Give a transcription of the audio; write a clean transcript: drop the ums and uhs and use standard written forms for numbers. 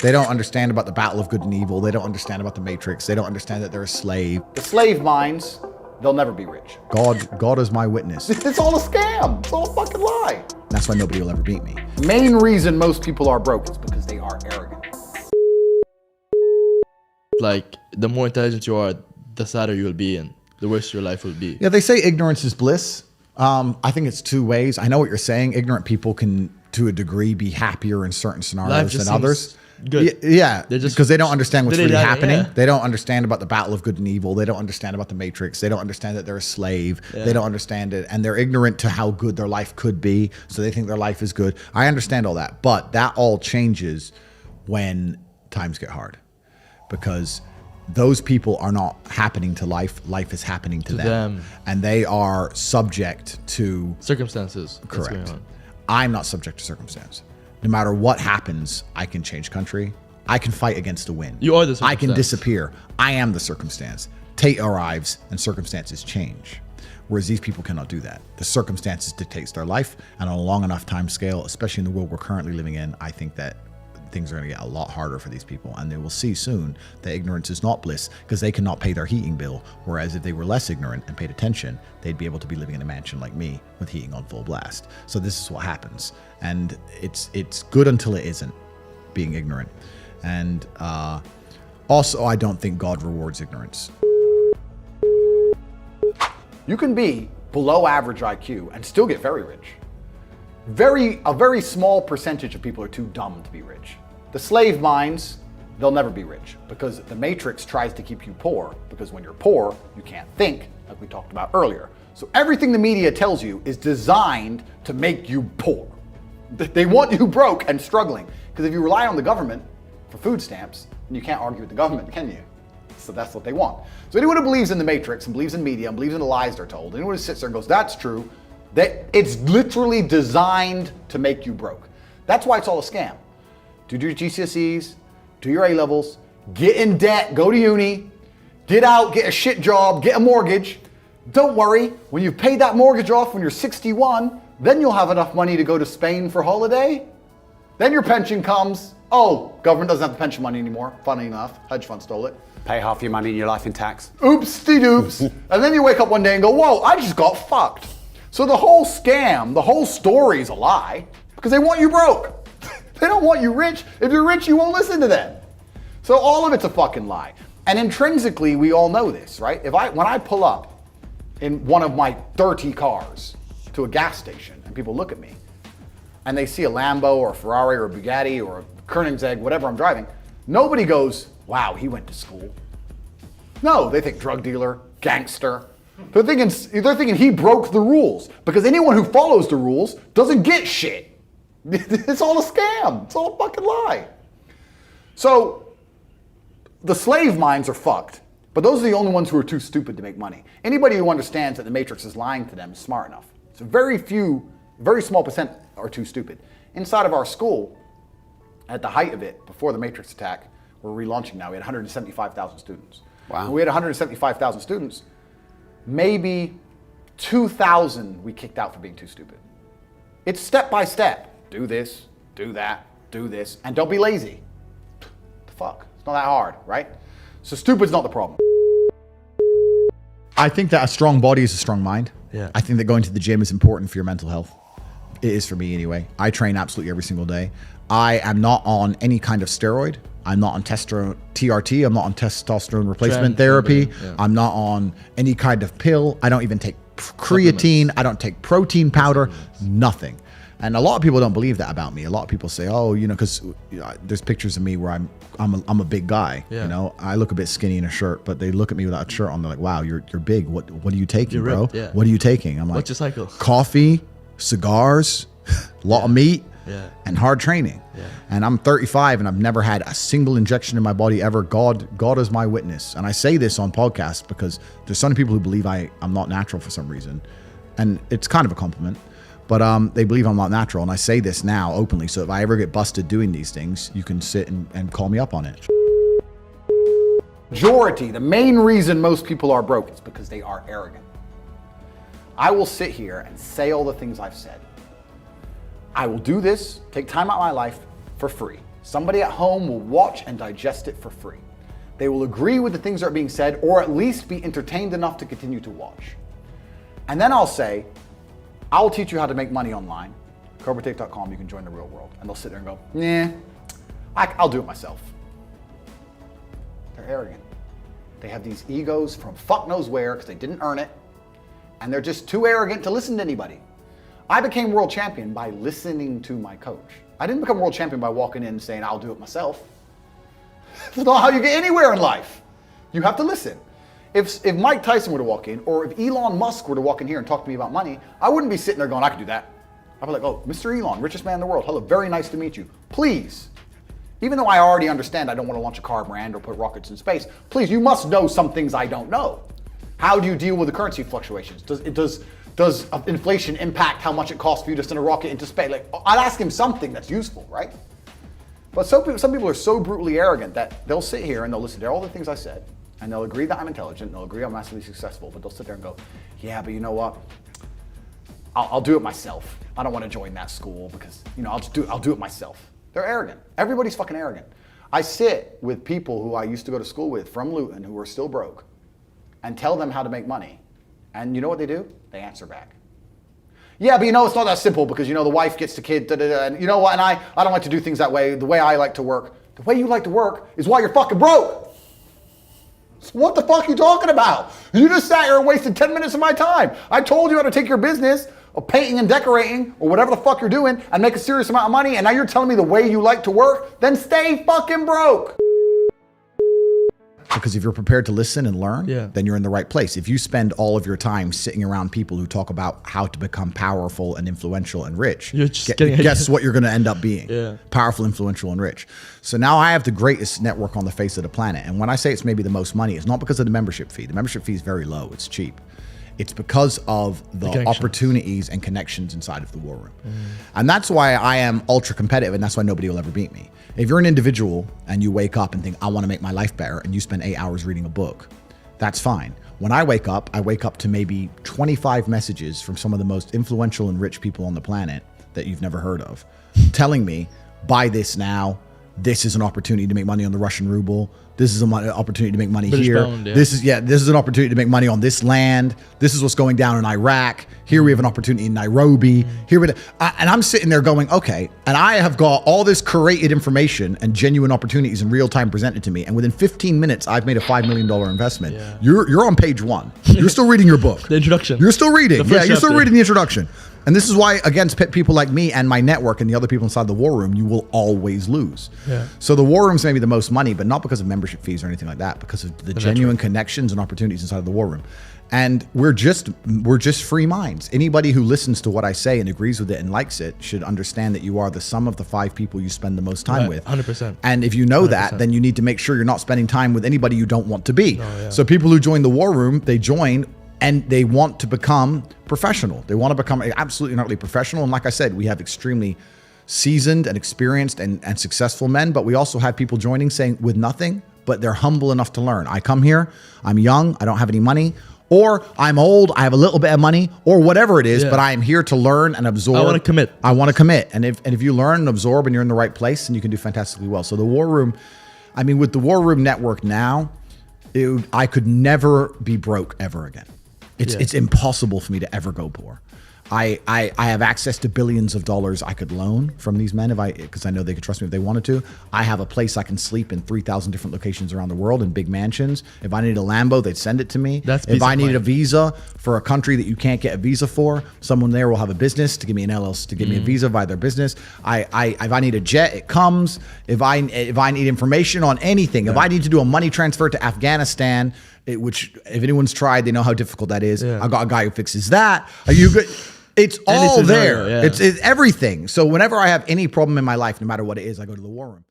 They don't understand about the battle of good and evil. They don't understand about the matrix. They don't understand that they're a slave. The slave minds, they'll never be rich. God is my witness. It's all a scam. It's all a fucking lie. That's why nobody will ever beat me. Main reason most people are broke is because they are arrogant. Like, the more intelligent you are, the sadder you will be and the worse your life will be. Yeah, they say ignorance is bliss. I think it's two ways. I know what you're saying. Ignorant people can, to a degree, be happier in certain scenarios than others. Good. Yeah, because they don't understand what's really happening. Yeah. They don't understand about the battle of good and evil. They don't understand about the matrix. They don't understand that they're a slave. Yeah. They don't understand it. And they're ignorant to how good their life could be. So they think their life is good. I understand all that. But that all changes when times get hard. Because those people are not happening to life. Life is happening to them. And they are subject to circumstances. Correct. I'm not subject to circumstance. No matter what happens, I can change country. I can fight against the wind. You are the circumstance. I can disappear. I am the circumstance. Tate arrives and circumstances change. Whereas these people cannot do that. The circumstances dictates their life, and on a long enough time scale, especially in the world we're currently living in, I think that things are going to get a lot harder for these people, and they will see soon that ignorance is not bliss because they cannot pay their heating bill. Whereas if they were less ignorant and paid attention, they'd be able to be living in a mansion like me with heating on full blast. So this is what happens, and it's good until it isn't, being ignorant. And also, I don't think God rewards ignorance. You can be below average IQ and still get very rich. A very small percentage of people are too dumb to be rich. The slave minds, they'll never be rich because the matrix tries to keep you poor, because when you're poor, you can't think, like we talked about earlier. So everything the media tells you is designed to make you poor. They want you broke and struggling, because if you rely on the government for food stamps, then you can't argue with the government, can you? So that's what they want. So anyone who believes in the matrix and believes in media and believes in the lies they're told, anyone who sits there and goes, that's true, that it's literally designed to make you broke. That's why it's all a scam. Do your GCSEs, do your A-levels, get in debt, go to uni, get out, get a shit job, get a mortgage. Don't worry, when you've paid that mortgage off when you're 61, then you'll have enough money to go to Spain for holiday. Then your pension comes. Oh, government doesn't have the pension money anymore. Funny enough, hedge fund stole it. Pay half your money in your life in tax. Oops-de-doops. And then you wake up one day and go, whoa, I just got fucked. So the whole scam, the whole story is a lie because they want you broke. They don't want you rich. If you're rich, you won't listen to them. So all of it's a fucking lie. And intrinsically, we all know this, right? When I pull up in one of my dirty cars to a gas station and people look at me and they see a Lambo or a Ferrari or a Bugatti or a Koenigsegg, whatever I'm driving, nobody goes, wow, he went to school. No, they think drug dealer, gangster. They're thinking he broke the rules, because anyone who follows the rules doesn't get shit. It's all a scam. It's all a fucking lie. So the slave minds are fucked, but those are the only ones who are too stupid to make money. Anybody who understands that the matrix is lying to them is smart enough. So very small percent are too stupid. Inside of our school, at the height of it, before the matrix attack, we're relaunching now, we had 175,000 students. Wow. When we had 175,000 students, maybe 2,000 we kicked out for being too stupid. It's step by step. Do this, do that, do this, and don't be lazy. The fuck? It's not that hard, right? So stupid's not the problem. I think that a strong body is a strong mind. Yeah. I think that going to the gym is important for your mental health. It is for me anyway. I train absolutely every single day. I am not on any kind of steroid. I'm not on TRT. I'm not on testosterone replacement therapy. Yeah. I'm not on any kind of pill. I don't even take creatine. I don't take protein powder. Nothing. And a lot of people don't believe that about me. A lot of people say, oh, because there's pictures of me where I'm a big guy. Yeah. I look a bit skinny in a shirt, but they look at me without a shirt on. They're like, wow, you're big. What are you taking, You're bro? ripped, yeah. What are you taking? I'm like, What's your cycle? Coffee, cigars, a lot of meat, and hard training. Yeah. And I'm 35 and I've never had a single injection in my body ever. God is my witness. And I say this on podcasts because there's some people who believe I'm not natural for some reason. And it's kind of a compliment. But they believe I'm not natural. And I say this now openly. So if I ever get busted doing these things, you can sit and call me up on it. Majority, the main reason most people are broke is because they are arrogant. I will sit here and say all the things I've said. I will do this, take time out of my life for free. Somebody at home will watch and digest it for free. They will agree with the things that are being said, or at least be entertained enough to continue to watch. And then I'll say, I'll teach you how to make money online. CobraTake.com, you can join the real world. And they'll sit there and go, nah, I'll do it myself. They're arrogant. They have these egos from fuck knows where because they didn't earn it. And they're just too arrogant to listen to anybody. I became world champion by listening to my coach. I didn't become world champion by walking in and saying, I'll do it myself. That's not how you get anywhere in life. You have to listen. If Mike Tyson were to walk in, or if Elon Musk were to walk in here and talk to me about money, I wouldn't be sitting there going, I could do that. I'd be like, oh, Mr. Elon, richest man in the world. Hello, very nice to meet you. Please, even though I already understand I don't want to launch a car brand or put rockets in space, please, you must know some things I don't know. How do you deal with the currency fluctuations? Does inflation impact how much it costs for you to send a rocket into space? Like, I'd ask him something that's useful, right? But some people are so brutally arrogant that they'll sit here and they'll listen to all the things I said, and they'll agree that I'm intelligent, they'll agree I'm massively successful, but they'll sit there and go, yeah, but you know what? I'll do it myself. I don't want to join that school because, I'll do it myself. They're arrogant. Everybody's fucking arrogant. I sit with people who I used to go to school with from Luton who are still broke and tell them how to make money. And you know what they do? They answer back. Yeah, but it's not that simple because, the wife gets the kid, and you know what, and I don't like to do things that way. The way I like to work, the way you like to work is why you're fucking broke. So what the fuck are you talking about? You just sat here and wasted 10 minutes of my time. I told you how to take your business of painting and decorating or whatever the fuck you're doing and make a serious amount of money, and now you're telling me the way you like to work? Then stay fucking broke. Because if you're prepared to listen and learn, Yeah. then you're in the right place. If you spend all of your time sitting around people who talk about how to become powerful and influential and rich, You're just getting- guess what you're going to end up being? Yeah. Powerful, influential, and rich. So now I have the greatest network on the face of the planet. And when I say it's maybe the most money, it's not because of the membership fee. The membership fee is very low. It's cheap. It's because of the connections. opportunities and connections inside of the war room. And that's why I am ultra competitive, and that's why nobody will ever beat me. If you're an individual and you wake up and think, I want to make my life better, and you spend 8 hours reading a book, that's fine. When I wake up to maybe 25 messages from some of the most influential and rich people on the planet that you've never heard of, telling me, buy this now. This is an opportunity to make money on the Russian ruble. This is an opportunity to make money British here. pound, yeah. This is an opportunity to make money on this land. This is what's going down in Iraq. Here we have an opportunity in Nairobi. And I'm sitting there going, okay, and I have got all this curated information and genuine opportunities in real time presented to me. And within 15 minutes, I've made a $5 million investment. Yeah. You're on page 1. You're still reading your book. The introduction. You're still reading. The Yeah, first you're still chapter. reading the introduction. And this is why, against people like me and my network and the other people inside the war room, you will always lose. Yeah. So the war room's maybe the most money, but not because of membership fees or anything like that, because of the genuine connections and opportunities inside of the war room. And we're just free minds. Anybody who listens to what I say and agrees with it and likes it should understand that you are the sum of the 5 people you spend the most time with. 100%. And if you know 100%. that, then you need to make sure you're not spending time with anybody you don't want to be. yeah. So people who join the war room, they join and they want to become professional. They want to become absolutely and utterly professional. And like I said, we have extremely seasoned and experienced and successful men, but we also have people joining saying with nothing, but they're humble enough to learn. I come here, I'm young, I don't have any money, or I'm old, I have a little bit of money, or whatever it is, Yeah. but I am here to learn and absorb. I want to commit. I want to commit. And if you learn and absorb and you're in the right place, then you can do fantastically well. So the war room, with the war room network now, I could never be broke ever again. It's impossible for me to ever go poor. I have access to billions of dollars I could loan from these men because I know they could trust me if they wanted to. I have a place I can sleep in 3,000 different locations around the world in big mansions. If I needed a Lambo, they'd send it to me. That's if peace I of needed mind. a visa for a country that you can't get a visa for, someone there will have a business to give me an LLC, to give me a visa via their business. If I need a jet, it comes. If I need information on anything, if I need to do a money transfer to Afghanistan, which if anyone's tried, they know how difficult that is. Yeah. I got a guy who fixes that. It's all scenario, there. yeah. It's everything. So whenever I have any problem in my life, no matter what it is, I go to the war room.